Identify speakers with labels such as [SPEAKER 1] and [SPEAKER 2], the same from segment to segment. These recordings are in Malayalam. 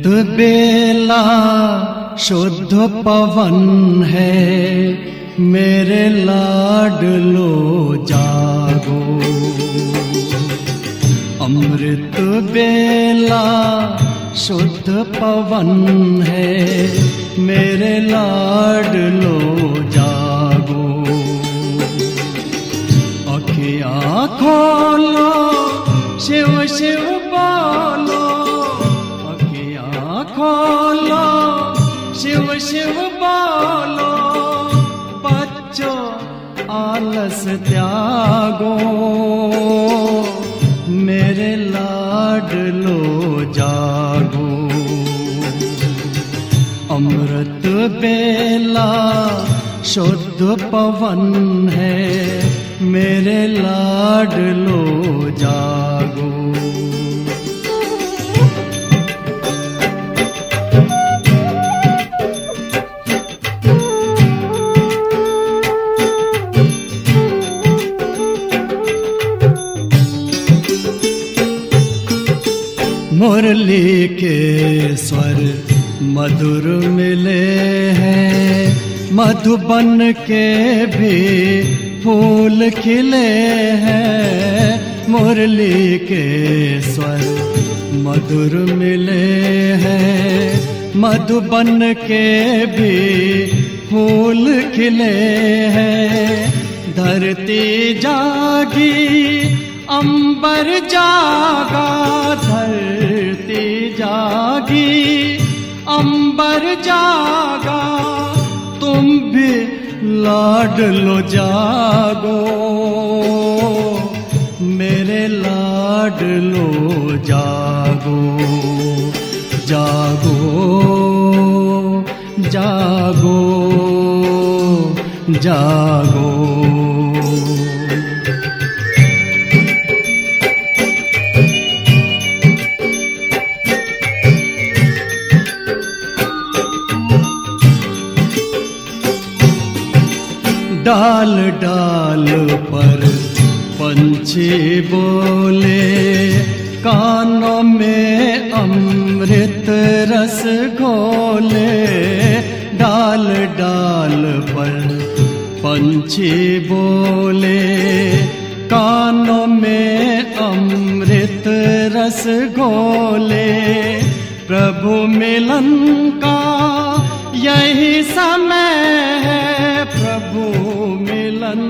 [SPEAKER 1] अमृत बेला शुद्ध पवन है, मेरे लाडलो जागो। अमृत बेला शुद्ध पवन है, मेरे लाडलो जागो। अखियाँ खोलो शिव शिव बोलो, अखियाँ खोलो शिव शिव बोलो। बच्चों आलस त्यागो, मेरे लाडलो जागो। अमृत बेला शुद्ध पवन है, मेरे लाडलो जागो। मुरली के स्वर मधुर मिले हैं, मधुबन के भी फूल खिले हैं। मुरली के स्वर मधुर मिले हैं, मधुबन के भी फूल खिले हैं। धरती जागी अंबर जागा, धरती जागी अंबर जागा। तुम भी लाडलो जागो, मेरे लाडलो जागो। जागो जागो जागो। डाल डाल पर पंछी बोले, कानों में अमृत रस घोले। डाल डाल पर पंछी बोले, कानों में अमृत रस घोले। प्रभु मिलन का यही समय है, प्रभु मिलन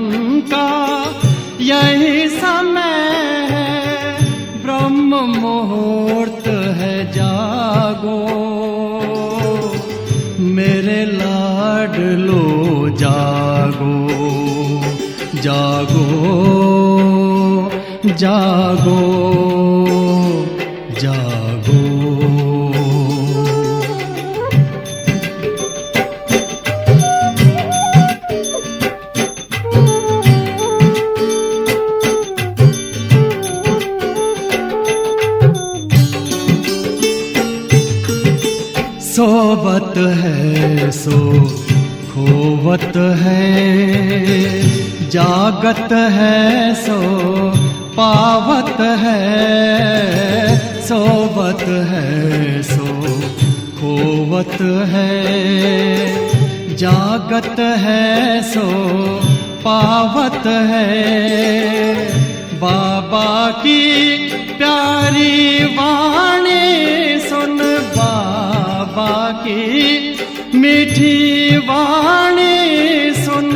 [SPEAKER 1] का यही समय है। ब्रह्म मुहूर्त है जागो, मेरे लाडलो जागो। जागो जागो जागो। सोवत है सो खोवत है, जागत है सो पावत है। सोवत है सो खोवत है, जागत है सो पावत है। बाबा की प्यारी वाणी सुन, बाबा की मीठी वाणी सुन।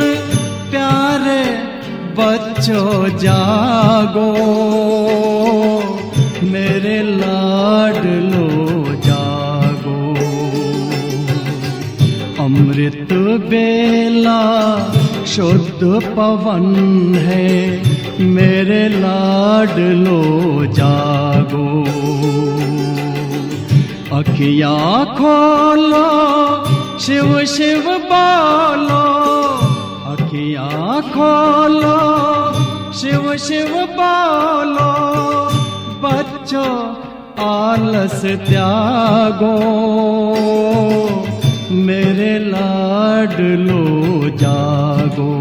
[SPEAKER 1] प्यारे बच्चों जागो, मेरे लाडलो जागो। अमृत बेला शुद्ध पवन है, मेरे लाडलो जागो। अखियाँ खोलो शिव शिव बोलो, अखियाँ खोलो शिव शिव बोलो। बच्चों आलस त्यागो, मेरे लाडलो जागो।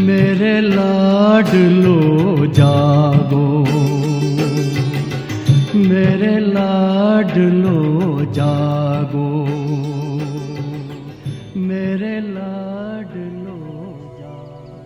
[SPEAKER 1] मेरे लाडलो जागो, मेरे लाडलो जागो, मेरे लाडलो जागो।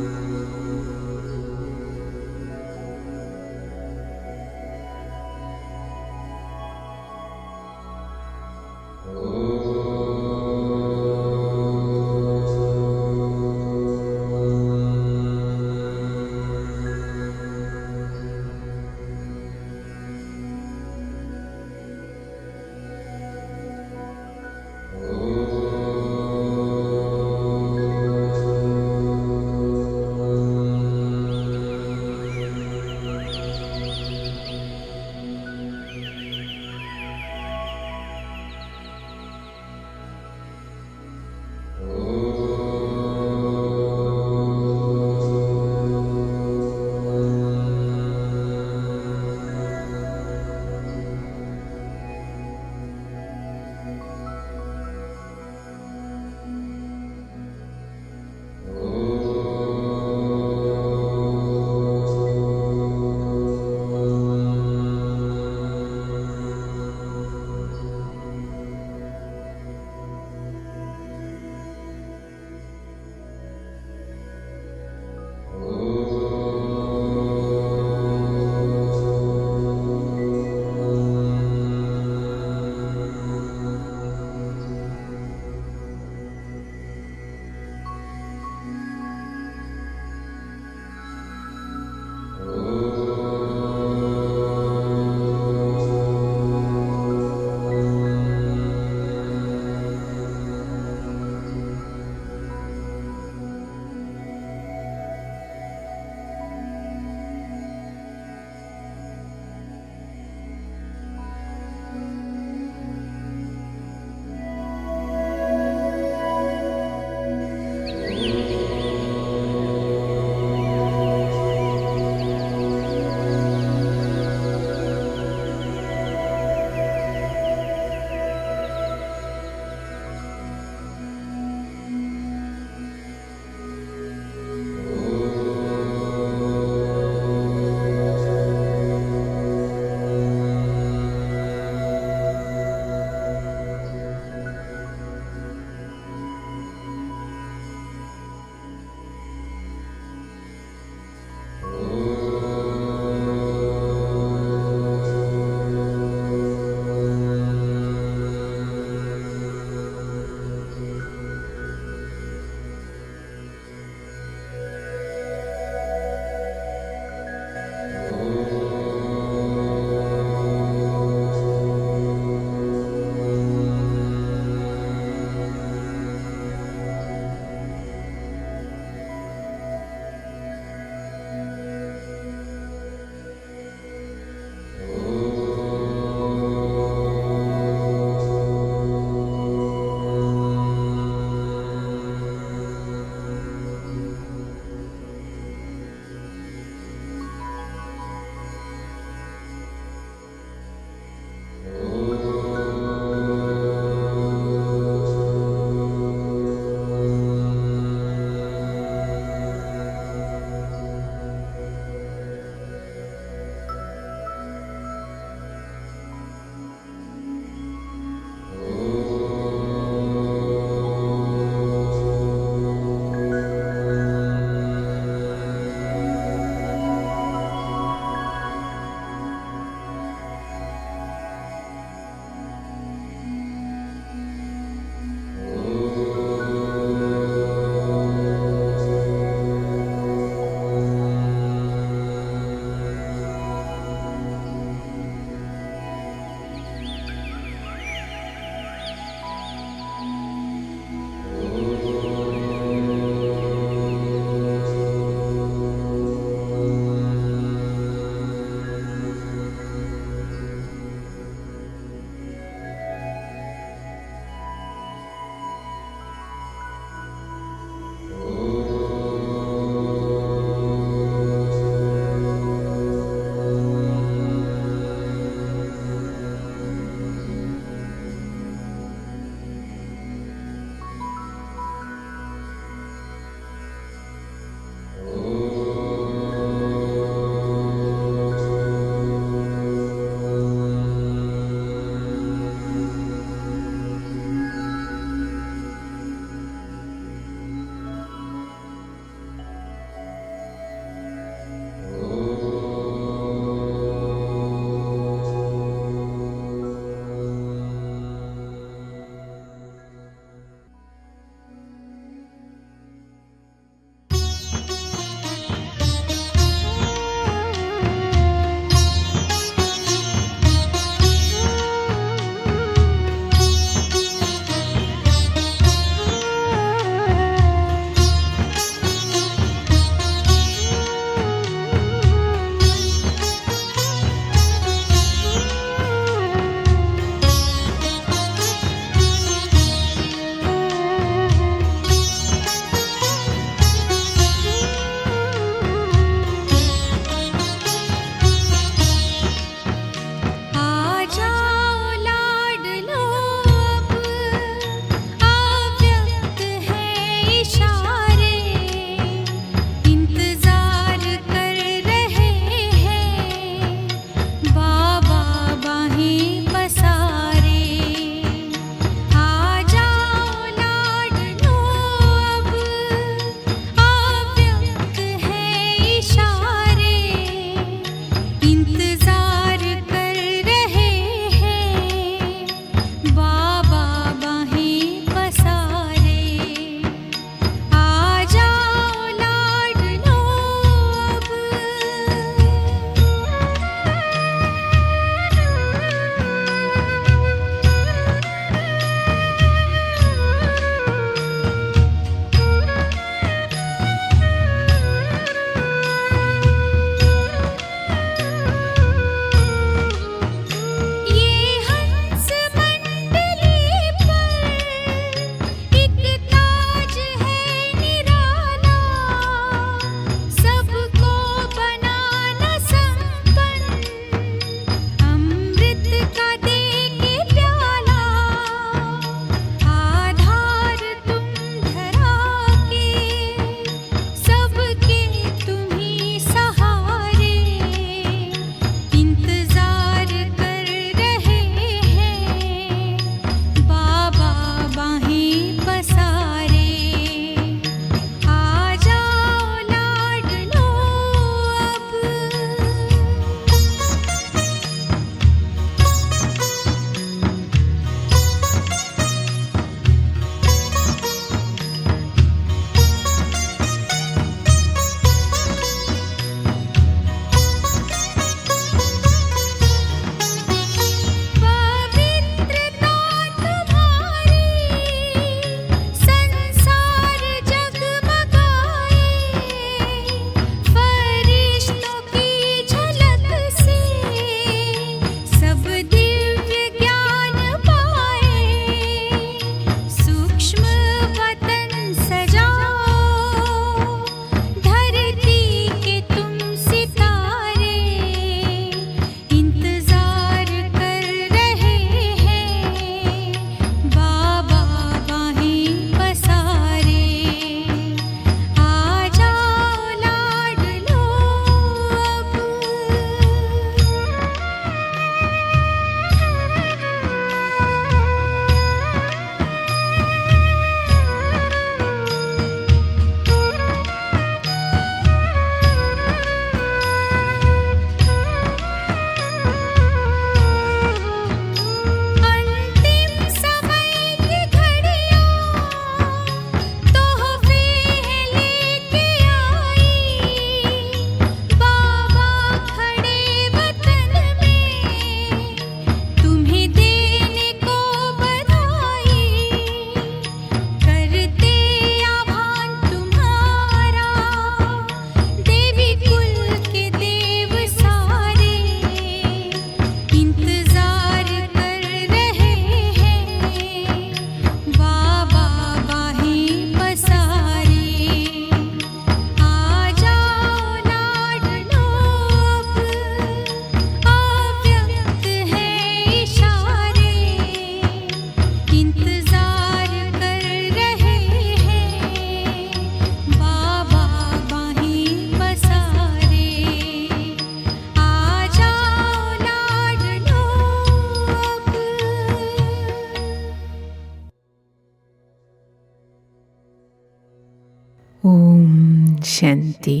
[SPEAKER 2] ശാന്തി.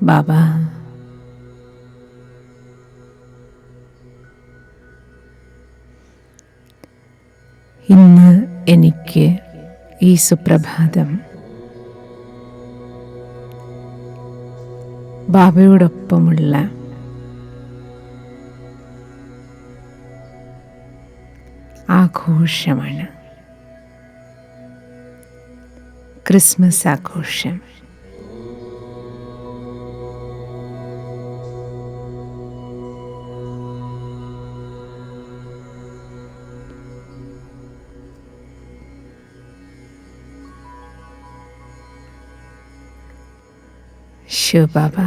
[SPEAKER 2] ബാബ ഇന്ന് എനിക്ക് ഈ സുപ്രഭാതം ബാബയോടൊപ്പമുള്ള ആഘോഷമാണ്. ക്രിസ്മസ് ആഘോഷം. ശിവബാബ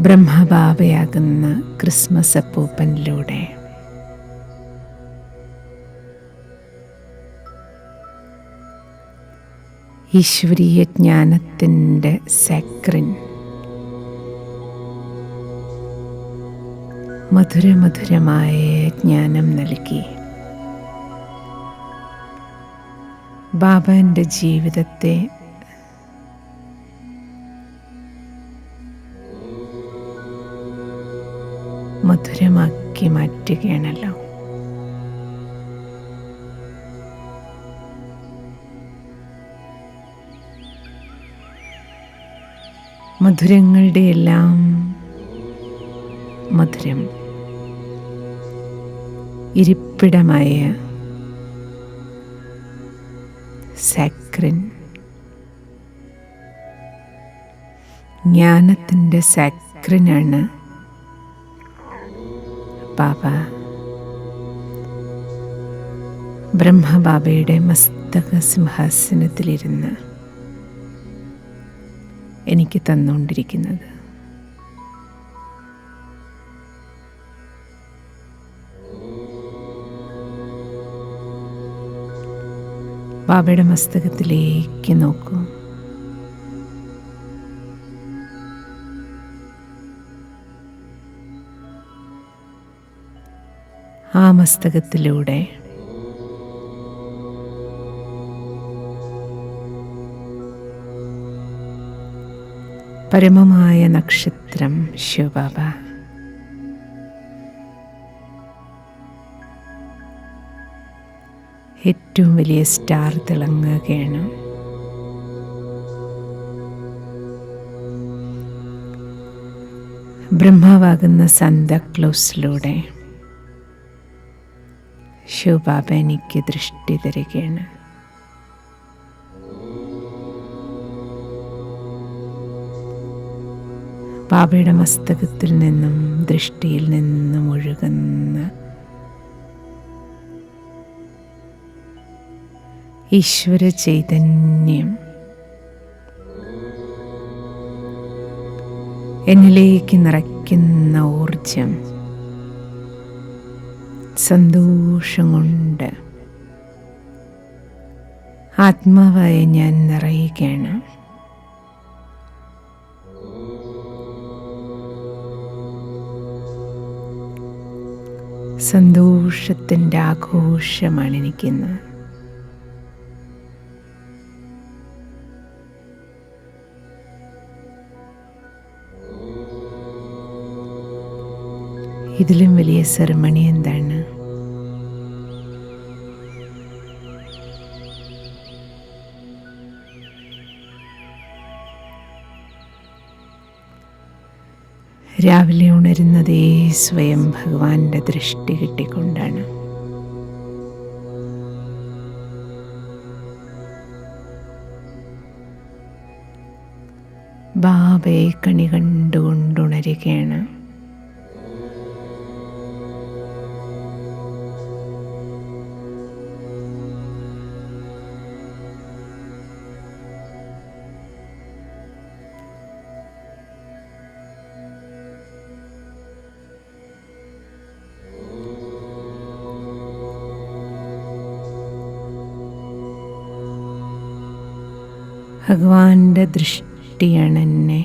[SPEAKER 2] ബ്രഹ്മബാബയാകുന്ന ക്രിസ്മസ് അപ്പൂപ്പനിലൂടെ ഈശ്വരീയ ജ്ഞാനത്തിൻ്റെ സാക്രിൻ മധുരമധുരമായ ജ്ഞാനം നൽകി ബാബ എൻ്റെ ജീവിതത്തെ മധുരമാക്കി മാറ്റുകയാണല്ലോ. മധുരങ്ങളുടെ എല്ലാം മധുരം ഇരിപ്പിടമായ സാക്രിൻ ജ്ഞാനത്തിൻ്റെ സാക്രിനാണ് ബാബ. ബ്രഹ്മബാബയുടെ മസ്തക സിംഹാസനത്തിലിരുന്ന് എനിക്ക് തന്നുകൊണ്ടിരിക്കുന്നത്. ബാബയുടെ മസ്തകത്തിലേക്ക് നോക്കൂ. ആ മസ്തകത്തിലൂടെ പരമമായ നക്ഷത്രം ശിവബാബ ഏറ്റവും വലിയ സ്റ്റാർ തിളങ്ങുകയാണ്. ബ്രഹ്മാവാകുന്ന സാന്താക്ലോസിലൂടെ ശിവബാബ എനിക്ക് ദൃഷ്ടി തരികയാണ്. ബാബയുടെ മസ്തകത്തിൽ നിന്നും ദൃഷ്ടിയിൽ നിന്നും ഒഴുകുന്ന ഈശ്വര ചൈതന്യം എന്നിലേക്ക് നിറയ്ക്കുന്ന ഊർജം സന്തോഷം കൊണ്ട് ആത്മാവായ ഞാൻ നിറയുകയാണ്. സന്തോഷത്തിൻ്റെ ആഘോഷമാണ് എനിക്കിന്ന്. ഇതിലും വലിയ സെറിമണി എന്താണ്? രാവിലെ ഉണരുന്നതേ സ്വയം ഭഗവാന്റെ ദൃഷ്ടി കിട്ടിക്കൊണ്ടാണ്. ബാബയെ കണി കണ്ടുകൊണ്ടുണരുകയാണ്. ഭഗവാന്റെ ദൃഷ്ടിയാണ് എന്നെ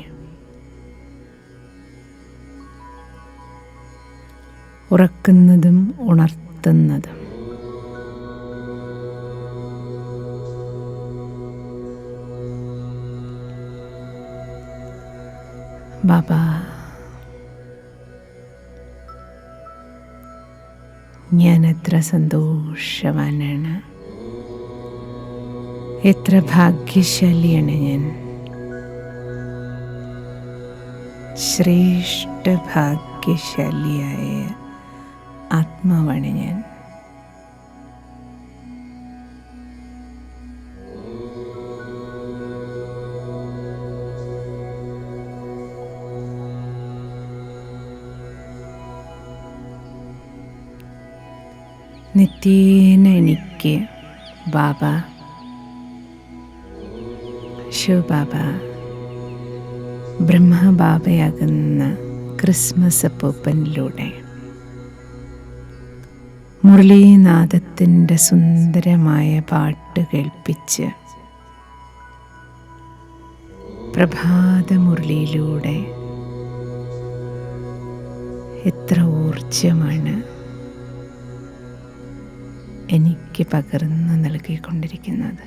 [SPEAKER 2] ഉറക്കുന്നതും ഉണർത്തുന്നതും. ബാബ, ഞാൻ എത്ര സന്തോഷവാനാണ്, എത്ര ഭാഗ്യശാലിയാണ് ഞാൻ, ശ്രേഷ്ഠ ഭാഗ്യശാലിയായ ആത്മാവാണ് ഞാൻ. നിത്യേന എനിക്ക് ബാബ, ശിവബാബ, ബ്രഹ്മബാബയാകുന്ന ക്രിസ്മസ് അപ്പൂപ്പനിലൂടെ മുരളീനാദത്തിൻ്റെ സുന്ദരമായ പാട്ട് കേൾപ്പിച്ച് പ്രഭാതമുരളിയിലൂടെ എത്ര ഊർജമാണ് എനിക്ക് പകർന്നു നൽകിക്കൊണ്ടിരിക്കുന്നത്.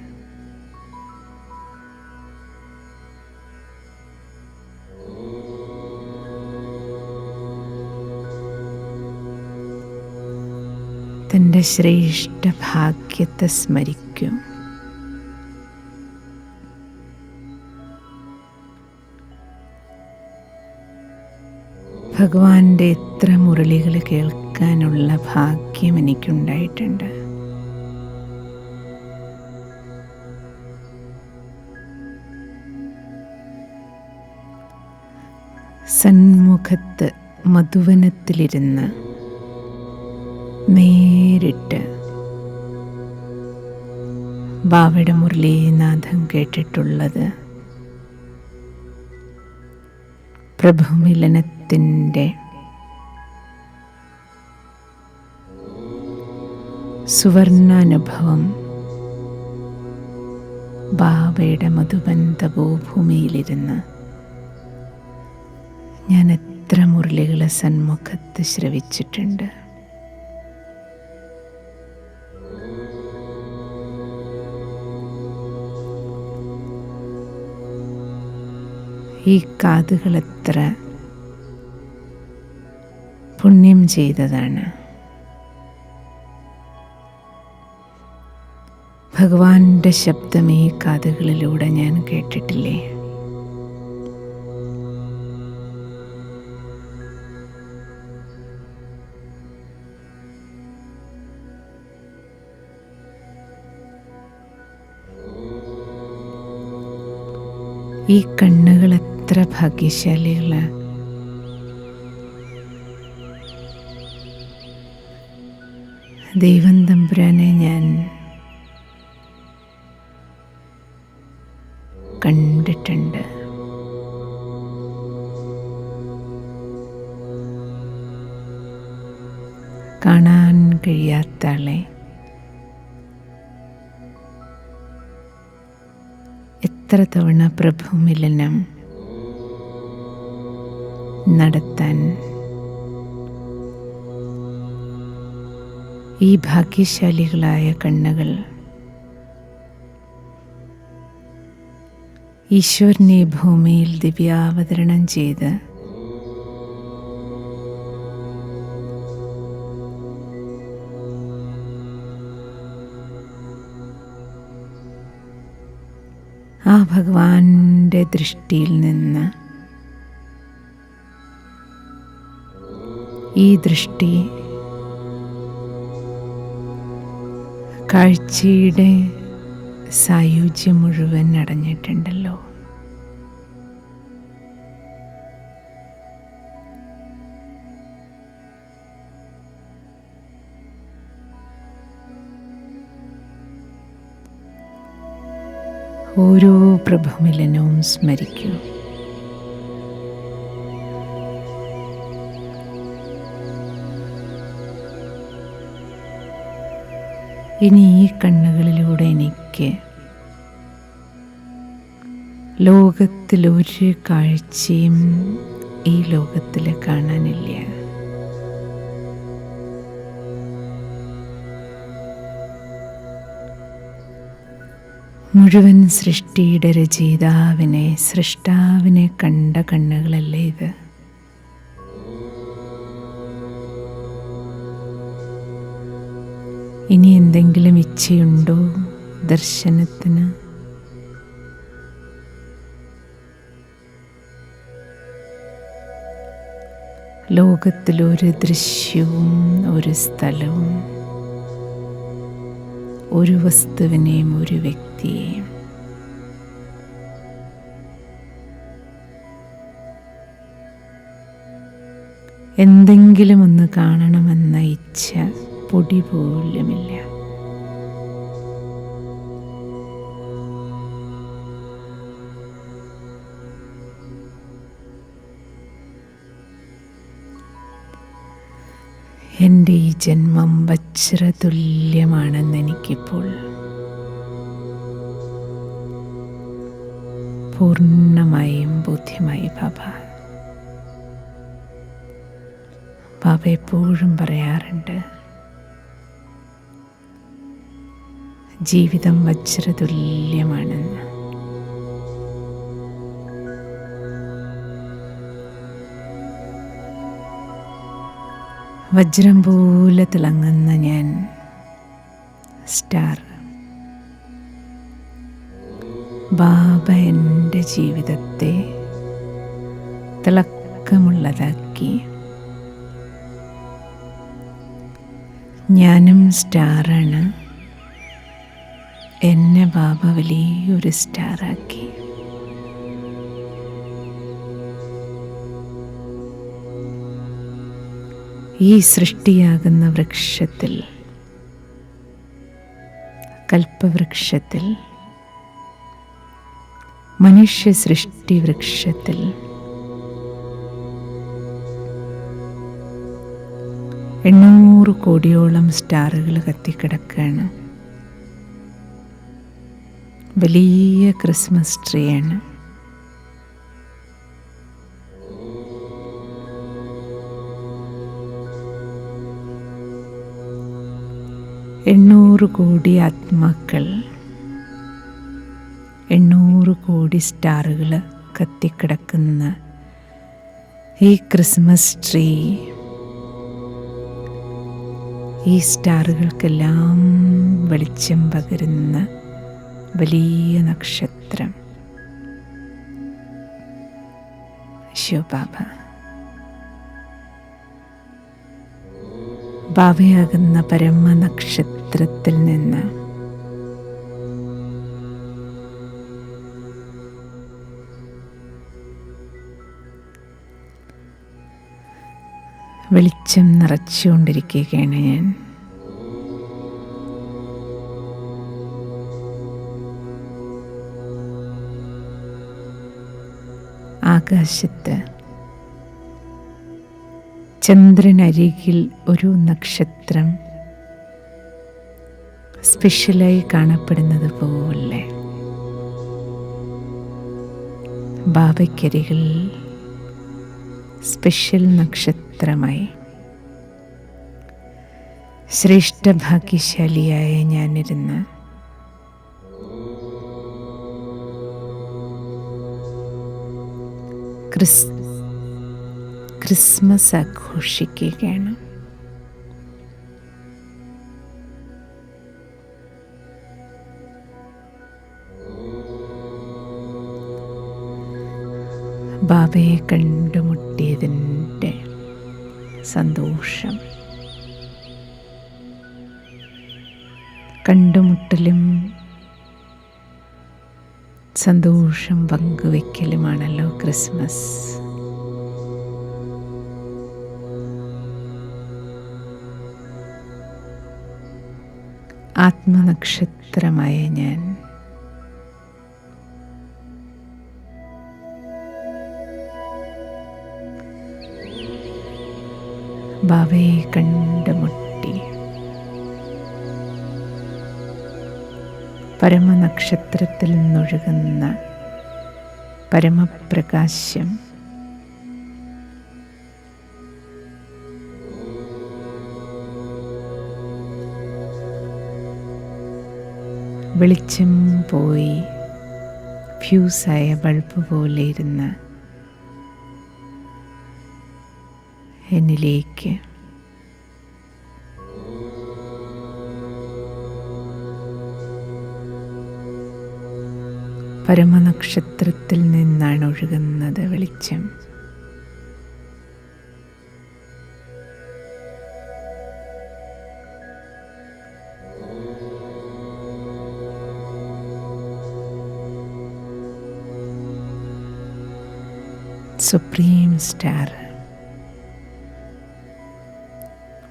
[SPEAKER 2] തൻ്റെ ശ്രേഷ്ഠ ഭാഗ്യത്തെ സ്മരിക്കും. ഭഗവാന്റെ എത്ര മുരളികൾ കേൾക്കാനുള്ള ഭാഗ്യം എനിക്കുണ്ടായിട്ടുണ്ട്. സന്മുഖത്ത് മധുവനത്തിലിരുന്ന് നേരിട്ട് ബാവയുടെ മുരളീനാഥം കേട്ടിട്ടുള്ളത് പ്രഭുമിലനത്തിൻ്റെ സുവർണാനുഭവം ബാവയുടെ മധുബൻ തപോഭൂമിയിലിരുന്ന് ഞാൻ എത്ര മുരളികളെ സന്മുഖത്ത് ശ്രവിച്ചിട്ടുണ്ട്. ഈ കാതുകളെത്ര പുണ്യം ചെയ്തതാണ്. ഭഗവാന്റെ ശബ്ദം ഈ കാതുകളിലൂടെ ഞാൻ കേട്ടിട്ടില്ലേ? ഈ കണ്ണുകൾ എത്ര ഭാഗ്യശാലികളാണ്. ദൈവം തമ്പുരാനെ ഞാൻ കണ്ടിട്ടുണ്ട്. കാണാൻ കഴിയാത്ത ആളെ എത്ര തവണ പ്രഭുമിലനം നടത്താൻ ഈ ഭാഗ്യശാലികളായ കണ്ണുകൾ ഈശ്വരനെ ഭൂമിയിൽ ദിവ്യാവതരണം ചെയ്ത് ആ ഭഗവാന്റെ ദൃഷ്ടിയിൽ നിന്ന് ഈ ദൃഷ്ടി കാഴ്ചയുടെ സായുജ്യം മുഴുവൻ അടഞ്ഞിട്ടുണ്ടല്ലോ. ഓരോ പ്രഭുമിലനവും സ്മരിക്കൂ. ഇനി ഈ കണ്ണുകളിലൂടെ എനിക്ക് ലോകത്തിലൊരു കാഴ്ചയും ഈ ലോകത്തിൽ കാണാനില്ല. മുഴുവൻ സൃഷ്ടിയുടെ രചയിതാവിനെ, സൃഷ്ടാവിനെ കണ്ട കണ്ണുകളല്ലേ ഇത്? ഇനി എന്തെങ്കിലും ഇച്ഛയുണ്ടോ ദർശനത്തിന്? ലോകത്തിലൊരു ദൃശ്യവും ഒരു സ്ഥലവും ഒരു വസ്തുവിനെയും ഒരു വ്യക്തിയെയും എന്തെങ്കിലും ഒന്ന് കാണണമെന്ന ഇച്ഛ പൊടി പോലുമില്ല. എൻ്റെ ഈ ജന്മം വജ്രതുല്യമാണെന്ന് എനിക്കിപ്പോൾ പൂർണ്ണമായും ബോധ്യമായി. ബാബ എപ്പോഴും പറയാറുണ്ട്, ജീവിതം വജ്രതുല്യമാണെന്ന്. വജ്രം പോലെ തിളങ്ങുന്ന ഞാൻ സ്റ്റാർ. ബാബ എൻ്റെ ജീവിതത്തെ തിളക്കമുള്ളതാക്കി. ഞാനും സ്റ്റാറാണ്. എന്നെ ബാബ വലിയൊരു സ്റ്റാറാക്കി. ഈ സൃഷ്ടിയാകുന്ന വൃക്ഷത്തിൽ, കൽപ്പവൃക്ഷത്തിൽ, മനുഷ്യ സൃഷ്ടി വൃക്ഷത്തിൽ 800 കോടിയോളം സ്റ്റാറുകൾ കത്തിക്കിടക്കുകയാണ്. വലിയ ക്രിസ്മസ് ട്രീയാണ്. എണ്ണൂറ് കോടി ആത്മാക്കൾ, 800 കോടി സ്റ്റാറുകൾ കത്തിക്കിടക്കുന്ന ഈ ക്രിസ്മസ് ട്രീ, ഈ സ്റ്റാറുകൾക്കെല്ലാം വെളിച്ചം പകരുന്ന വലിയ നക്ഷത്രം ശിവബാബ. ബാബയാകുന്ന പരമനക്ഷത്രത്തിൽ നിന്ന് വെളിച്ചം നിറച്ചുകൊണ്ടിരിക്കുകയാണ് ഞാൻ. ആകാശത്ത് ചന്ദ്രനരികിൽ ഒരു നക്ഷത്രം സ്പെഷ്യലായി കാണപ്പെടുന്നത് പോലെ ബാബയ്ക്കരികിൽ സ്പെഷ്യൽ നക്ഷത്രമായി ശ്രേഷ്ഠ ഭാഗ്യശാലിയായ ഞാനിരുന്ന് ക്രിസ്മസ് ആഘോഷിക്കുകയാണ്. ബാബയെ കണ്ടുമുട്ടിയതിൻ്റെ സന്തോഷം, കണ്ടുമുട്ടലും സന്തോഷം പങ്കുവയ്ക്കലുമാണല്ലോ ക്രിസ്മസ്. ആത്മനക്ഷത്രമായ ഞാൻ ബാബയെ കണ്ടുമുട്ടി പരമനക്ഷത്രത്തിൽ നിന്നൊഴുകുന്ന പരമപ്രകാശം, വെളിച്ചം പോയി ഫ്യൂസായ ബൾബ് പോലെ ഇരുന്ന എന്നിലേക്ക് പരമനക്ഷത്രത്തിൽ നിന്നാണ് ഒഴുകുന്നത് വെളിച്ചം. സുപ്രീം സ്റ്റാർ,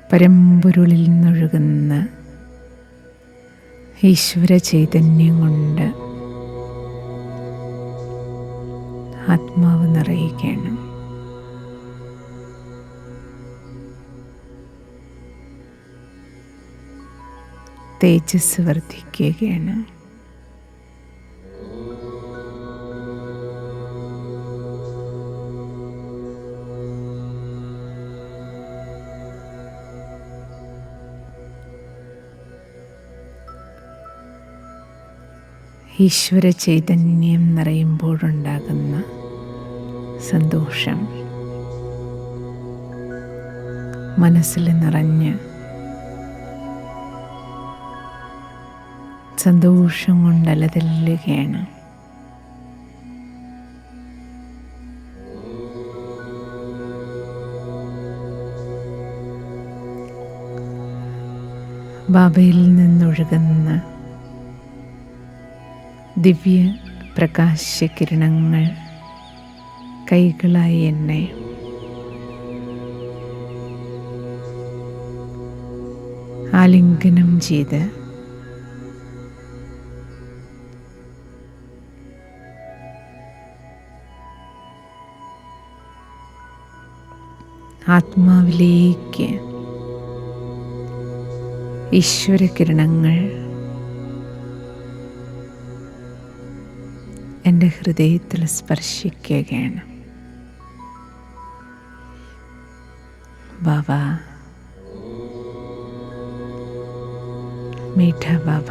[SPEAKER 2] പരമ്പൊരുളിൽ നിന്നൊഴുകുന്ന ഈശ്വര ചൈതന്യം കൊണ്ട് ആത്മാവ് നിറയുകയാണ്. തേജസ് വർദ്ധിക്കുകയാണ്. ഈശ്വര ചൈതന്യം നിറയുമ്പോഴുണ്ടാകുന്ന സന്തോഷം മനസ്സിൽ നിറഞ്ഞ് സന്തോഷം കൊണ്ട് അലതല്ലുകയാണ്. ബാബയിൽ നിന്നൊഴുകുന്ന ദിവ്യ പ്രകാശകിരണങ്ങൾ കൈകളായി എന്നെ ആലിംഗനം ചെയ്ത് ആത്മാവിലേക്ക് ഈശ്വരകിരണങ്ങൾ എൻ്റെ ഹൃദയത്തിൽ സ്പർശിക്കുകയാണ്. ബാബ, മീഠ ബാബ,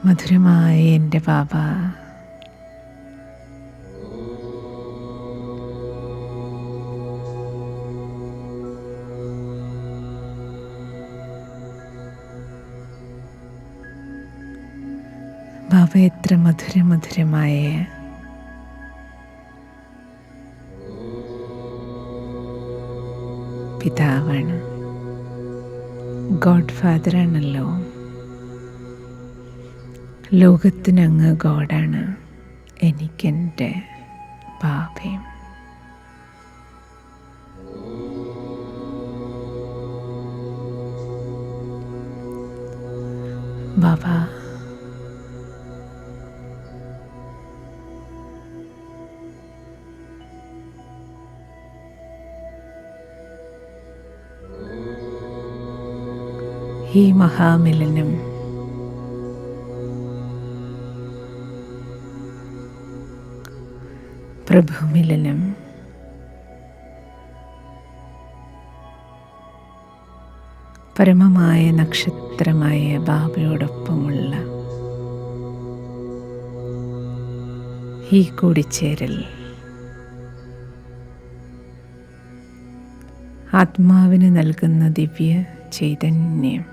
[SPEAKER 2] മധുരമായ എൻ്റെ ബാബ, ബാബ എത്ര മധുരമായ പിതാവാണ്, ഗോഡ് ഫാദറാണല്ലോ. ലോകത്തിനങ്ങ് ഗോഡാണ്, എനിക്കെൻ്റെ ബാബയും. ബാബ, ഈ മഹാമിലനം പ്രഭുമിലനം പരമമായ നക്ഷത്രമായ ബാബയോടൊപ്പമുള്ള ഈ കൂടിച്ചേരൽ ആത്മാവിന് നൽകുന്ന ദിവ്യ ചൈതന്യം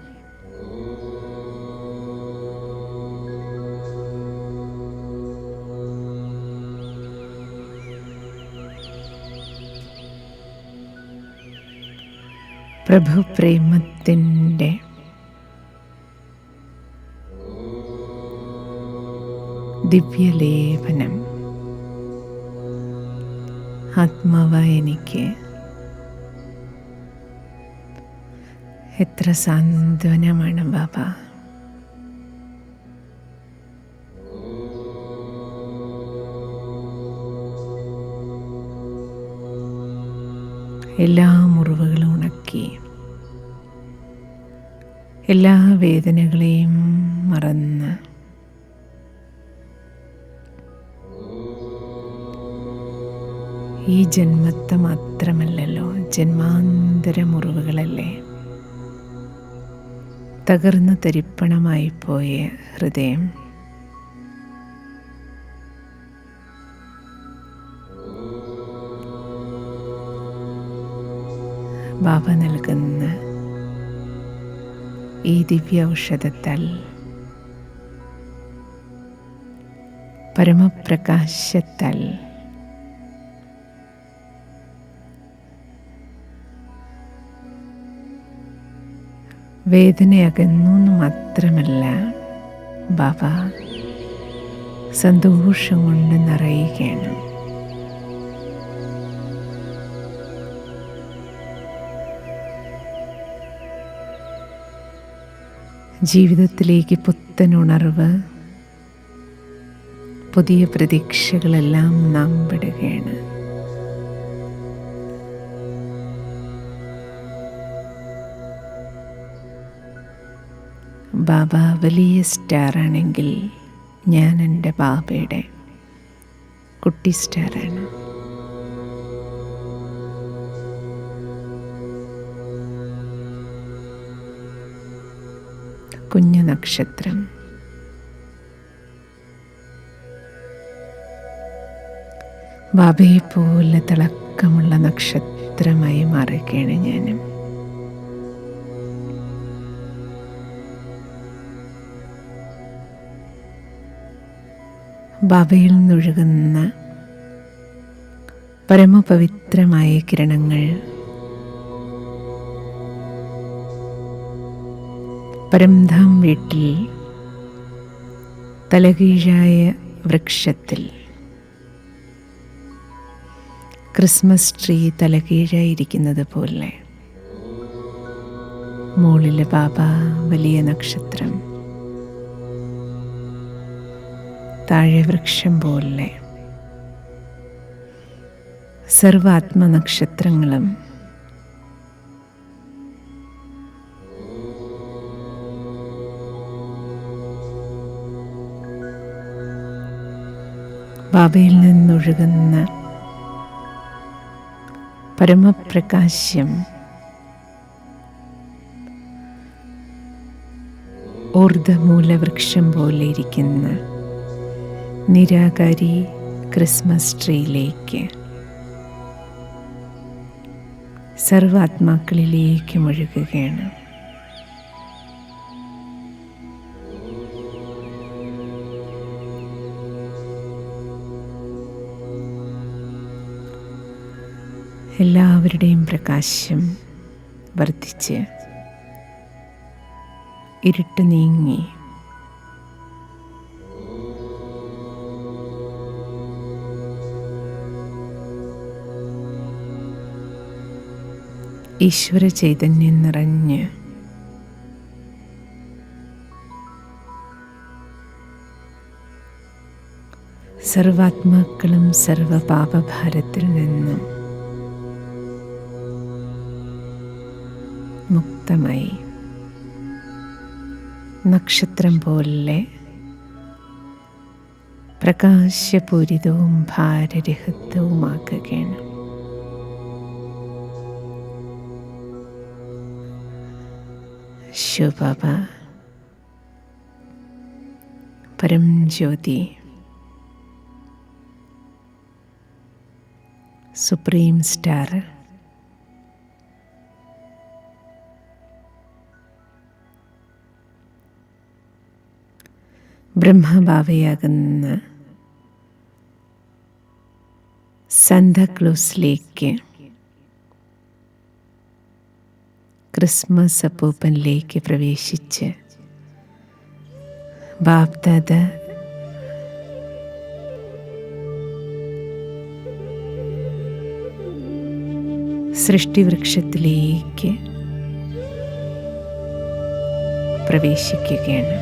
[SPEAKER 2] പ്രഭു പ്രേമത്തിൻ്റെ ദിവ്യലേപനം ആത്മാവായ എനിക്ക് എത്ര സാന്ത്വനമാണ് ബാബ. എല്ലാ മുറിവുകളും ഉണക്കി എല്ലാ വേദനകളെയും മറന്ന് ഈ ജന്മത്തെ മാത്രമല്ലല്ലോ, ജന്മാന്തര മുറിവുകളല്ലേ, തകർന്ന് തരിപ്പണമായി പോയ ഹൃദയം ബാബ നൽകുന്ന ഈ ദിവ്യ ഔഷധത്താൽ, പരമപ്രകാശത്താൽ വേദനയകന്നു എന്ന് മാത്രമല്ല, ബാബ സന്തോഷം കൊണ്ട് നിറയുകയാണ്. ജീവിതത്തിലേക്ക് പുത്തൻ ഉണർവ്, പുതിയ പ്രതീക്ഷകളെല്ലാം നാം പെടുകയാണ്. ബാബ വലിയ സ്റ്റാറാണെങ്കിൽ ഞാൻ എൻ്റെ ബാബയുടെ കുട്ടി സ്റ്റാറാണ്. കുഞ്ഞു നക്ഷത്രം. ബാബയെ പോലെ തിളക്കമുള്ള നക്ഷത്രമായി മാറുകയാണ് ഞാനും. ബാബയിൽ നിന്നൊഴുകുന്ന പരമപവിത്രമായ കിരണങ്ങൾ പരംധാം വീട്ടിൽ തലകീഴായ വൃക്ഷത്തിൽ ക്രിസ്മസ് ട്രീ തലകീഴായിരിക്കുന്നത് പോലെ മുകളിലെ ബാബ വലിയ നക്ഷത്രം, താഴെ വൃക്ഷം പോലെ സർവാത്മനക്ഷത്രങ്ങളും ബാബയിൽ നിന്നൊഴുകുന്ന പരമപ്രകാശം ഊർദ്ധമൂലവൃക്ഷം പോലെ ഇരിക്കുന്ന നിരാകാരി ക്രിസ്മസ് ട്രീയിലേക്ക്, സർവാത്മാക്കളിലേക്ക് ഒഴുകുകയാണ്. എല്ലാവരുടെയും പ്രകാശം വർദ്ധിച്ച് ഇരുട്ട് നീങ്ങി ഈശ്വര ചൈതന്യം നിറഞ്ഞ് സർവാത്മാക്കളും സർവപാപഭാരത്തിൽ നിന്നും മുക്തമായി നക്ഷത്രം പോലെ പ്രകാശപൂരിതവും ഭാരരഹിതവുമാക്കുകയാണ്. ശിവബാബ പരം ജ്യോതി, സുപ്രീം സ്റ്റാർ, ബ്രഹ്മബാവയാകുന്ന സാന്താക്ലോസിലേക്ക്, ക്രിസ്മസ് അപ്പൂപ്പനിലേക്ക് പ്രവേശിച്ച് ബാപ്ദാദ സൃഷ്ടിവൃക്ഷത്തിലേക്ക് പ്രവേശിക്കുകയാണ്.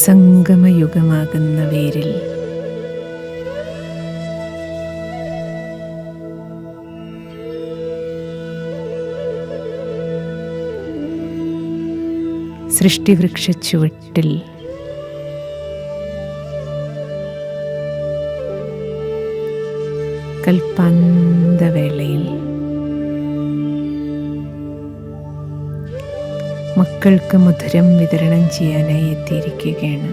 [SPEAKER 2] സംഗമയുഗമാകുന്ന വേരിൽ സൃഷ്ടിവൃക്ഷ ചുവട്ടിൽ കൽപ്പാന്തവേളയിൽ മക്കൾക്ക് മധുരം വിതരണം ചെയ്യാനായി എത്തിയിരിക്കുകയാണ്.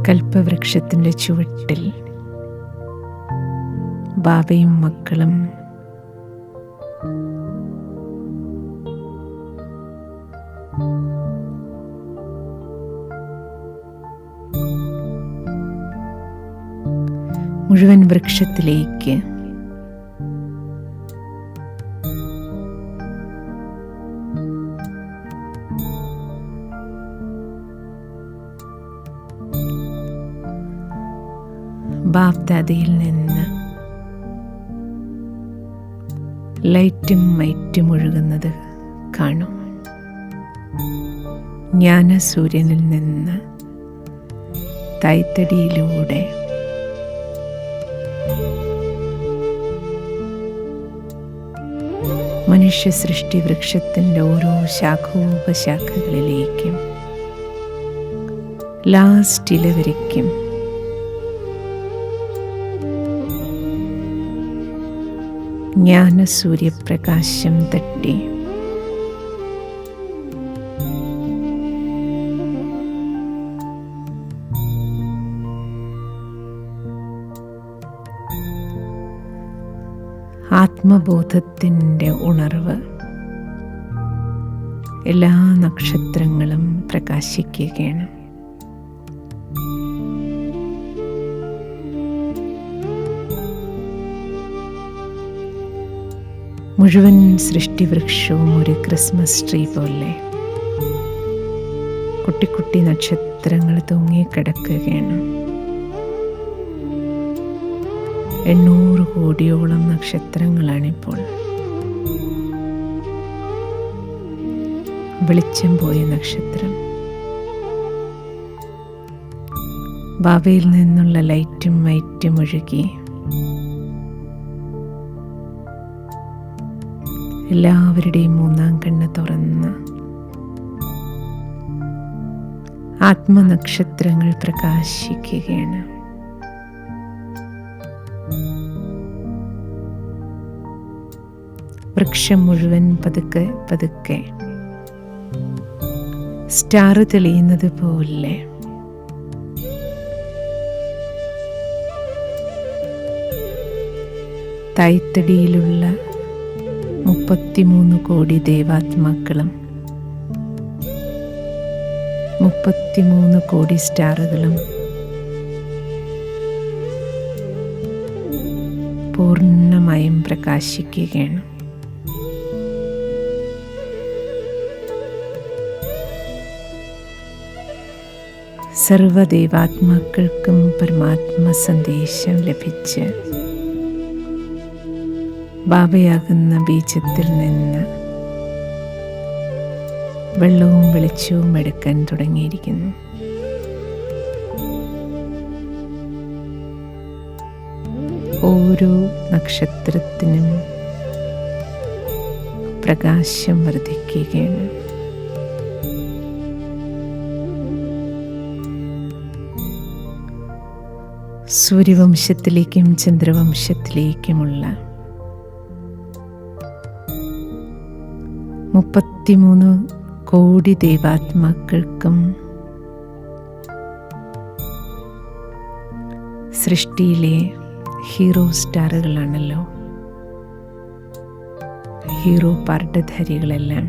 [SPEAKER 2] കൽപ്പവൃക്ഷത്തിൻ്റെ ചുവട്ടിൽ ബാബയും മക്കളും മുഴുവൻ വൃക്ഷത്തിലേക്ക് ബാപ്ദാദയിൽ നിന്ന് ലൈറ്റും മൈറ്റും ഒഴുകുന്നത് കാണും. ജ്ഞാനസൂര്യനിൽ നിന്ന് തായ്തടിയിലൂടെ മനുഷ്യ സൃഷ്ടി വൃക്ഷത്തിൻ്റെ ഓരോ ശാഖോപശാഖകളിലേക്കും ലാസ്റ്റ് ഇല വരയ്ക്കും ജ്ഞാനസൂര്യപ്രകാശം തട്ടി ആത്മബോധത്തിൻ്റെ ഉണർവ് എല്ലാ നക്ഷത്രങ്ങളും പ്രകാശിക്കുകയാണ്. മുഴുവൻ സൃഷ്ടിവൃക്ഷവും ഒരു ക്രിസ്മസ് ട്രീ പോലെ കുട്ടി കുട്ടി നക്ഷത്രങ്ങൾ തൂങ്ങിക്കിടക്കുകയാണ്. 800 കോടിയോളം നക്ഷത്രങ്ങളാണിപ്പോൾ. വെളിച്ചം പോയ നക്ഷത്രം ബാബയിൽ നിന്നുള്ള ലൈറ്റും വൈറ്റും ഒഴുകി എല്ലാവരുടെയും മൂന്നാം കണ്ണ് തുറന്ന് ആത്മനക്ഷത്രങ്ങൾ പ്രകാശിക്കുകയാണ്. വൃക്ഷം മുഴുവൻ പതുക്കെ പതുക്കെ സ്റ്റാർ തെളിയുന്നത് പോലെ തായ്തടിയിലുള്ള 33 കോടി ദേവാത്മാക്കളും 33 കോടി സ്റ്റാറുകളും പൂർണ്ണമായും പ്രകാശിക്കുകയാണ്. സർവദേവാത്മാക്കൾക്കും പരമാത്മ സന്ദേശം ലഭിച്ച് ബാബയാകുന്ന ബീജത്തിൽ നിന്ന് വെള്ളവും വെളിച്ചവും എടുക്കാൻ തുടങ്ങിയിരിക്കുന്നു. ഓരോ നക്ഷത്രത്തിനും പ്രകാശം വർദ്ധിക്കുകയാണ്. സൂര്യവംശത്തിലേക്കും ചന്ദ്രവംശത്തിലേക്കുമുള്ള 33 കോടി ദേവാത്മാക്കൾക്കും സൃഷ്ടിയിലെ ഹീറോ സ്റ്റാറുകളാണല്ലോ. ഹീറോ പാർട്ടധാരികളെല്ലാം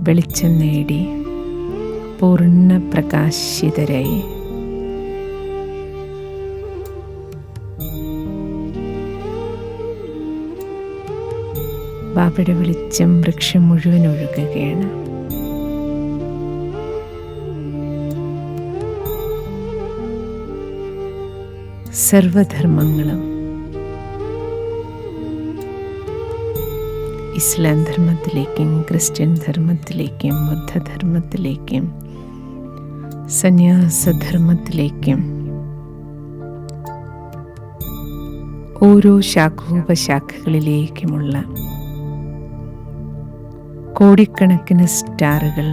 [SPEAKER 2] വെളിച്ചം നേടി പൂർണ്ണ പ്രകാശിതരായി ബാബയുടെ വെളിച്ചം വൃക്ഷം മുഴുവൻ ഒഴുകുകയാണ്. സർവധർമ്മങ്ങളും ഇസ്ലാം ധർമ്മത്തിലേക്കും ക്രിസ്ത്യൻ ധർമ്മത്തിലേക്കും ബുദ്ധധർമ്മത്തിലേക്കും സന്യാസധർമ്മത്തിലേക്കും ഓരോ ശാഖോപശാഖകളിലേക്കുമുള്ള കോടിക്കണക്കിന് സ്റ്റാറുകൾ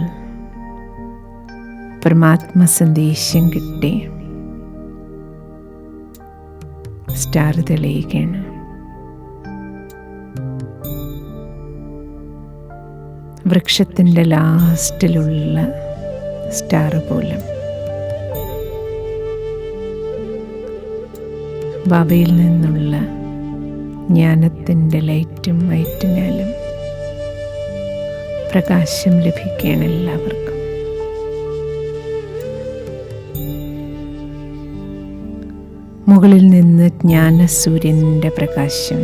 [SPEAKER 2] പരമാത്മ സന്ദേശം കിട്ടി സ്റ്റാർ തെളിയുകയാണ്. വൃക്ഷത്തിൻ്റെ ലാസ്റ്റിലുള്ള സ്റ്റാർ പോലും ബാബയിൽ നിന്നുള്ള ജ്ഞാനത്തിൻ്റെ ലൈറ്റും വൈറ്റിനാലും പ്രകാശം ലഭിക്കുകയാണ് എല്ലാവർക്കും. മുകളിൽ നിന്ന് ജ്ഞാനസൂര്യൻ്റെ പ്രകാശം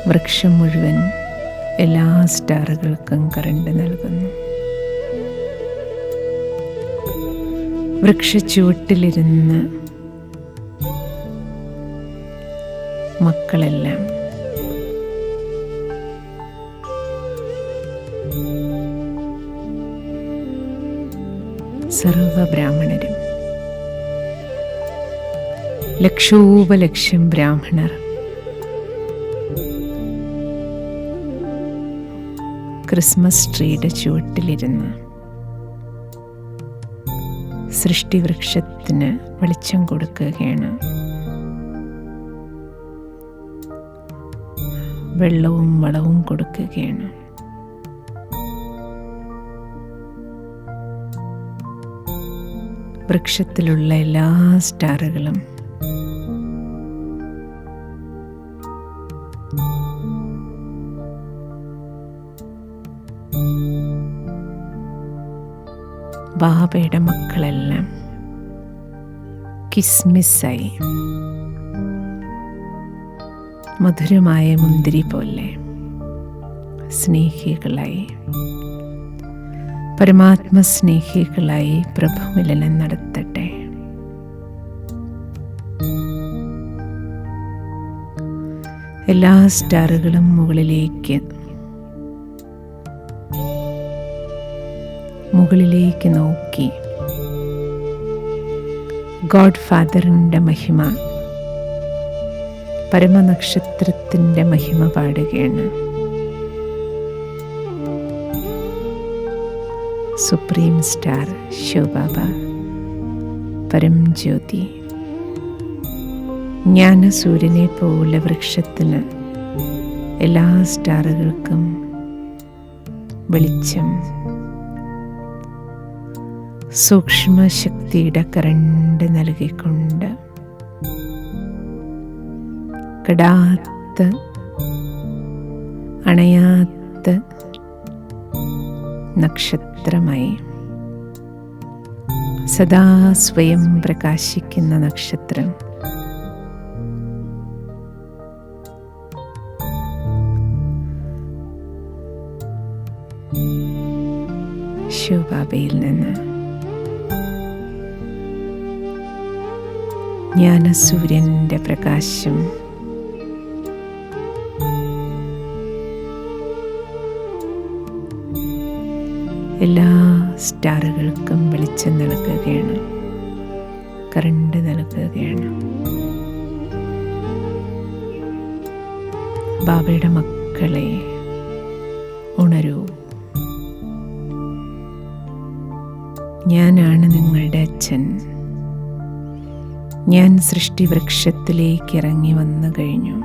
[SPEAKER 2] വൃക്ഷം മുഴുവൻ എല്ലാ സ്റ്റാറുകൾക്കും കറണ്ട് നൽകുന്നു. വൃക്ഷച്ചുവട്ടിലിരുന്ന് മക്കളെല്ലാം സർവബ്രാഹ്മണരും ലക്ഷോപലക്ഷം ബ്രാഹ്മണർ ക്രിസ്മസ് ട്രീയുടെ ചുവട്ടിലിരുന്ന് സൃഷ്ടിവൃക്ഷത്തിന് വെളിച്ചം കൊടുക്കുകയാണ്. വെള്ളവും വളവും കൊടുക്കുകയാണ്. വൃക്ഷത്തിലുള്ള എല്ലാ സ്റ്റാറുകളും ബാബയുടെ മക്കളെല്ലാം കിസ്മിസായി മധുരമായ മുന്തിരി പോലെ സ്നേഹികളായി പരമാത്മസ്നേഹികളായി പ്രഭുമിലനം നടത്തട്ടെ. എല്ലാ സ്റ്റാറുകളും മുകളിലേക്ക് നോക്കി ഗോഡ് ഫാദറിൻ്റെ മഹിമ, പരമനക്ഷത്രത്തിൻ്റെ മഹിമ പാടുകയാണ്. സുപ്രീം സ്റ്റാർ ശിവബാബ, പരം ജ്യോതി, ജ്ഞാനസൂര്യനെ പോലെ വൃക്ഷത്തിന് എല്ലാ സ്റ്റാറുകൾക്കും വെളിച്ചം സൂക്ഷ്മശക്തിയുടെ കറണ്ട് നൽകിക്കൊണ്ട് കെടാത്ത അണയാത്ത നക്ഷത്രമായി സദാ സ്വയം പ്രകാശിക്കുന്ന നക്ഷത്രം ശിവബാബയിൽ നിന്ന് ജ്ഞാനസൂര്യൻ്റെ പ്രകാശം എല്ലാ സ്റ്റാറുകൾക്കും വെളിച്ചം നൽകുകയാണ്, കറണ്ട് നൽകുകയാണ്. ബാബയുടെ മക്കളെ ഉണരൂ. ഞാനാണ് നിങ്ങളുടെ അച്ഛൻ. ഞാൻ സൃഷ്ടിവൃക്ഷത്തിലേക്ക് ഇറങ്ങി വന്നു കഴിഞ്ഞു.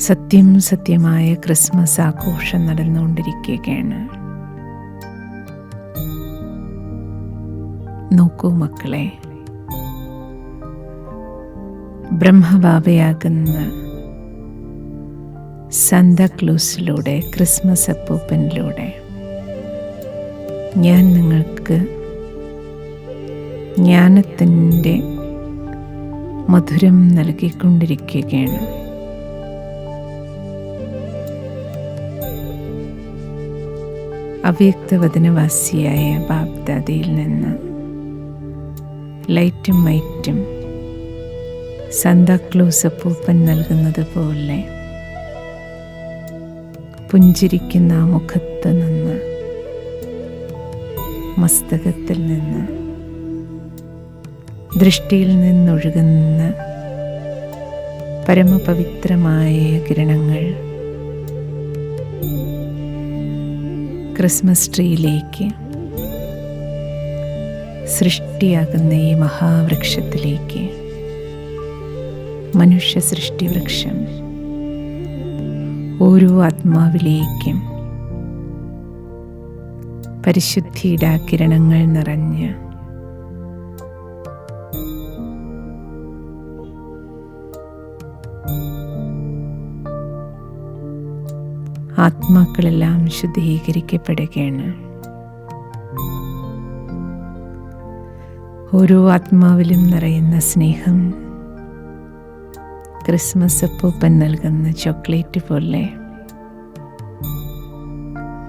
[SPEAKER 2] സത്യമായ ക്രിസ്മസ് ആഘോഷം നടന്നുകൊണ്ടിരിക്കുകയാണ്. നോക്കൂ മക്കളെ, ബ്രഹ്മബാബയാകുന്ന സാന്താക്ലോസിലൂടെ, ക്രിസ്മസ് അപ്പൂപ്പനിലൂടെ ഞാൻ നിങ്ങൾക്ക് ജ്ഞാനത്തിൻ്റെ മധുരം നൽകിക്കൊണ്ടിരിക്കുകയാണ്. അവ്യക്തവചനവാസിയായ ബാബ്ദാദയിൽ നിന്ന് ലൈറ്റും വൈറ്റും സാന്താക്ലോസ് അപ്പൂപ്പൻ നൽകുന്നത് പോലെ പുഞ്ചിരിക്കുന്ന മുഖത്ത് നിന്ന്, മസ്തകത്തിൽ നിന്ന് ദൃഷ്ടിയിൽ നിന്നൊഴുകുന്ന പരമപവിത്രമായ കിരണങ്ങൾ ക്രിസ്മസ് ട്രീയിലേക്ക്, സൃഷ്ടിയാകുന്ന ഈ മഹാവൃക്ഷത്തിലേക്ക്, മനുഷ്യ സൃഷ്ടിവൃക്ഷം ഓരോ ആത്മാവിലേക്കും പരിശുദ്ധിയുടെ കിരണങ്ങൾ നിറഞ്ഞ് ആത്മാക്കളെല്ലാം ശുദ്ധീകരിക്കപ്പെടുകയാണ്. ഓരോ ആത്മാവിലും നിറയുന്ന സ്നേഹം ക്രിസ്മസ് അപ്പൂപ്പൻ നൽകുന്ന ചോക്ലേറ്റ് പോലെ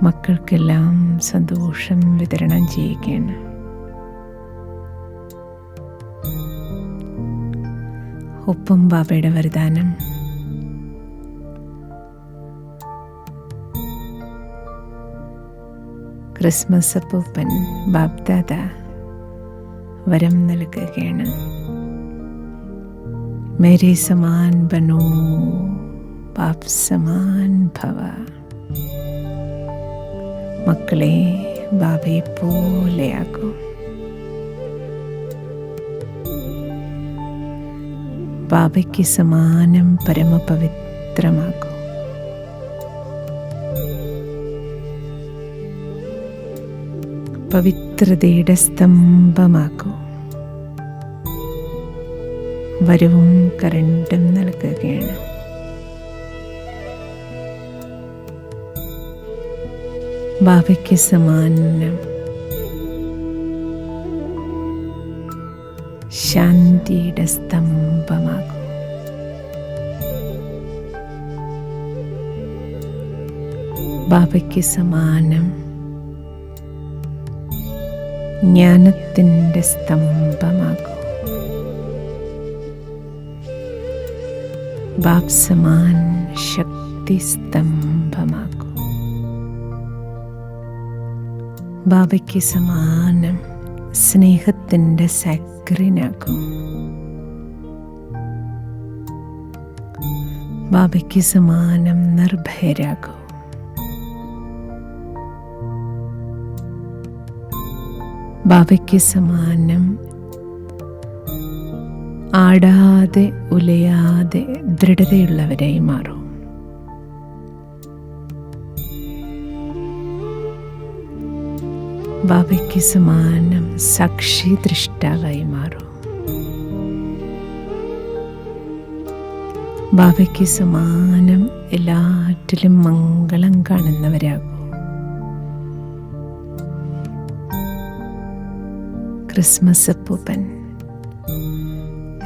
[SPEAKER 2] മക്കൾക്കെല്ലാം സന്തോഷം വിതരണം ചെയ്യുകയാണ്. ഒപ്പം ബാബയുടെ വരദാനം ക്രിസ്മസ് അപ്പൂപ്പൻ ബാപ്ദാദ വരം നൽകുകയാണ്. മേരെ സമാൻ ബനോ ബാപ് സമാൻ ഭവ. മക്കളെ ബാബയെ പോലെയാകൂ. ബാബയ്ക്ക് സമാനം പരമപവിത്രമാകൂ. പവിത്രതയുടെ സ്തംഭമാക്കൂ. വരവും കരണ്ടും നൽകുകയാണ്. ബാബയ്ക്ക് സമാനം ശാന്തിയുടെ സ്തംഭമാകൂ. ബാബയ്ക്ക് സമാനം ജ്ഞാനത്തിൻ്റെ സ്തംഭമാകൂ. ബാബ് സമാൻ ശക്തി സ്തംഭമാകൂ. ബാബയ്ക്ക് സമാനം സ്നേഹത്തിൻ്റെ സാക്രിനാകൂ. ബാബയ്ക്ക് സമാനം നിർഭയരാകൂ. ബാബയ്ക്ക് സമാനം ആടാതെ ഉലയാതെ ദൃഢതയുള്ളവരായി മാറും. ബാബയ്ക്ക് സമാനം സാക്ഷി ദൃഷ്ടാവായി മാറും. ബാബയ്ക്ക് സമാനം എല്ലാറ്റിലും മംഗളം കാണുന്നവരാകും. ക്രിസ്മസ് അപ്പൂപ്പൻ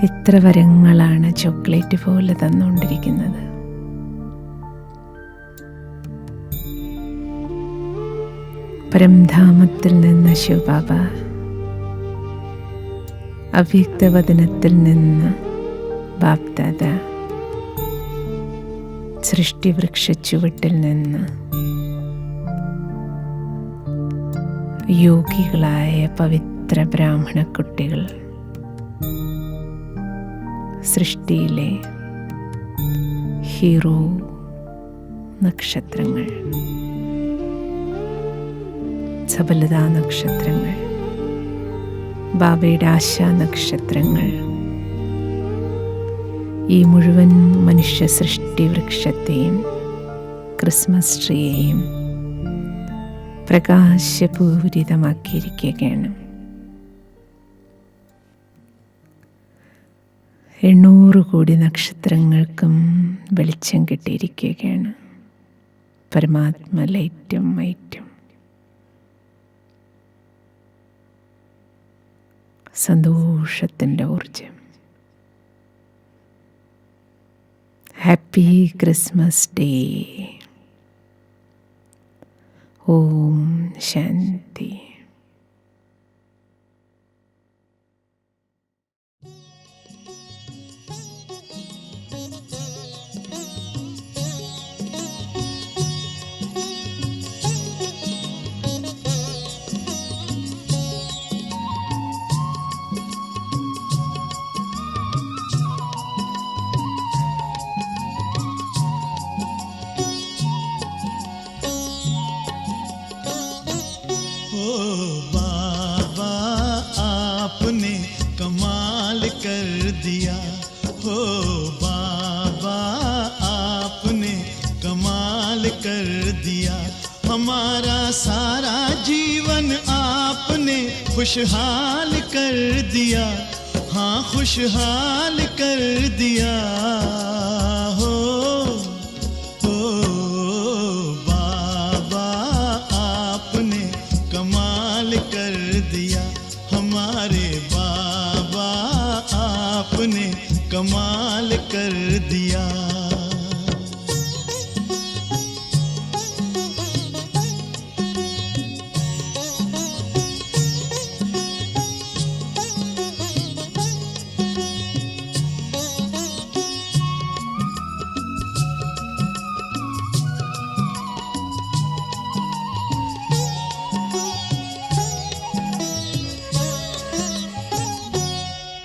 [SPEAKER 2] എത്ര വരങ്ങളാണ് ചോക്ലേറ്റ് പോലെ തന്നുകൊണ്ടിരിക്കുന്നത്. പരംധാമത്തിൽ നിന്ന് ശിവബാബ, അവ്യക്തവദനത്തിൽ നിന്ന് ബാപ്ദാദ, സൃഷ്ടിവൃക്ഷച്ചുവട്ടിൽ നിന്ന് യോഗികളായ പവിത്ര ബ്രാഹ്മണ കുട്ടികൾ, സൃഷ്ടിയിലെ ഹീറോ നക്ഷത്രങ്ങൾ, സഫലതാ നക്ഷത്രങ്ങൾ, ബാബയുടെ ആശാ നക്ഷത്രങ്ങൾ, ഈ മുഴുവൻ മനുഷ്യ സൃഷ്ടി വൃക്ഷത്തെയും ക്രിസ്മസ് ട്രീയെയും പ്രകാശപൂരിതമാക്കിയിരിക്കുകയാണ്. 800 കോടി നക്ഷത്രങ്ങൾക്കും വെളിച്ചം കിട്ടിയിരിക്കുകയാണ്. പരമാത്മ ലൈറ്റും മൈറ്റും സന്തോഷത്തിൻ്റെ ഊർജം. Happy Christmas day. ഓം ശാന്തി.
[SPEAKER 3] कर दिया। हमारा सारा जीवन आपने खुशहाल कर दिया, हाँ खुशहाल कर दिया। हो बाबा आपने कमाल कर दिया, हमारे बाबा आपने कमाल कर दिया।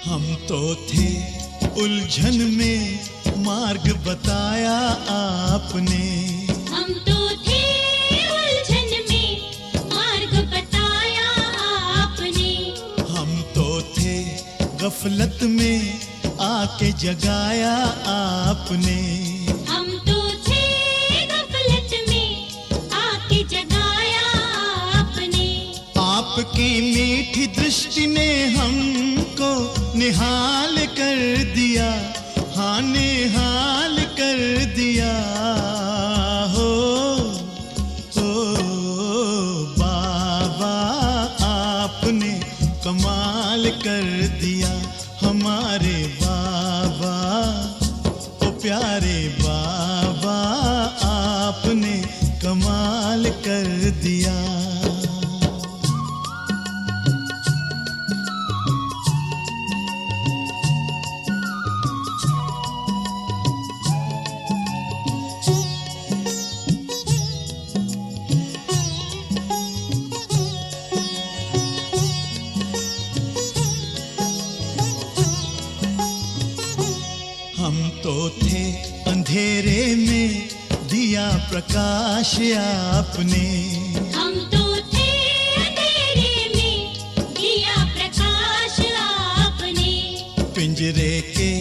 [SPEAKER 3] हम तो थे उलझन में मार्ग बताया आपने,
[SPEAKER 4] हम तो थे उलझन में मार्ग बताया आपने।
[SPEAKER 3] हम तो थे गफलत में आके जगाया आपने।
[SPEAKER 4] हम तो थे गफलत में आके जगाया आपने।
[SPEAKER 3] आपकी मीठी दृष्टि ने हमको निहाल कर दिया, हाँ निहाल कर दिया। हो बाबा आपने कमाल कर दिया, हमारे बाबा ओ प्यारे बाबा आपने कमाल कर दिया। हम तो थे अंधेरे में दिया प्रकाश आपने।
[SPEAKER 4] हम तो थे अंधेरे में दिया प्रकाश आपने।
[SPEAKER 3] पिंजरे के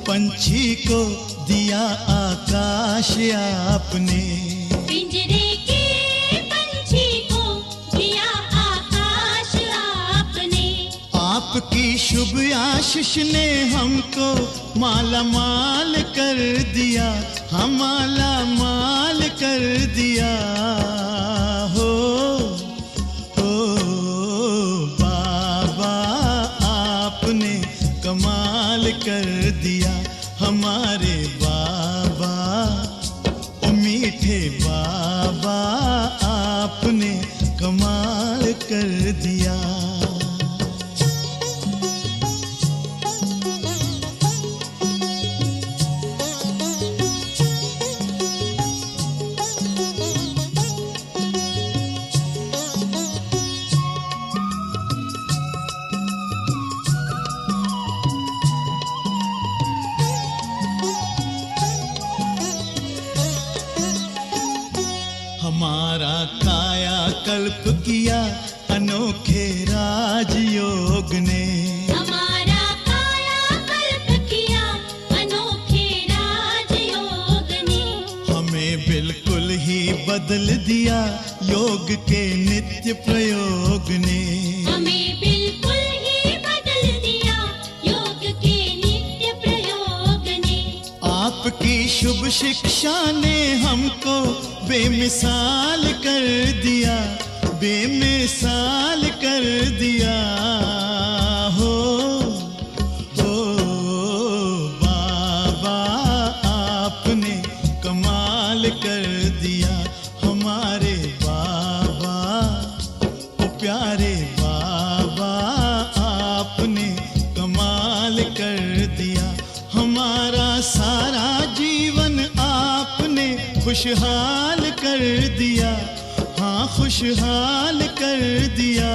[SPEAKER 3] पंछी को दिया आकाश आपने।
[SPEAKER 4] पिंजरे के पंछी को दिया आकाश आपने।
[SPEAKER 3] आपकी शुभ आशीष ने हमको माला माल कर दिया, हम माला माल कर दिया। हो बाबा आपने कमाल कर दिया, हमारे बाबा ओ मीठे बाबा आपने कमाल कर दिया। हमारा काया कल्प किया अनोखे राजयोग ने।
[SPEAKER 4] हमारा काया कल्प किया अनोखे राजयोग ने।
[SPEAKER 3] हमें बिल्कुल ही बदल दिया योग के नित्य प्रयोग ने।
[SPEAKER 4] हमें बिल्कुल ही बदल दिया योग के नित्य प्रयोग ने।
[SPEAKER 3] आपकी शुभ शिक्षा ने हमको बेमिसाल कर दिया, बेमिसाल कर दिया। हो बाबा आपने कमाल कर दिया, हमारे बाबा ओ प्यारे बाबा आपने कमाल कर दिया। हमारा सारा जीवन आपने खुशहाल कर दिया, हाँ खुशहाल कर दिया।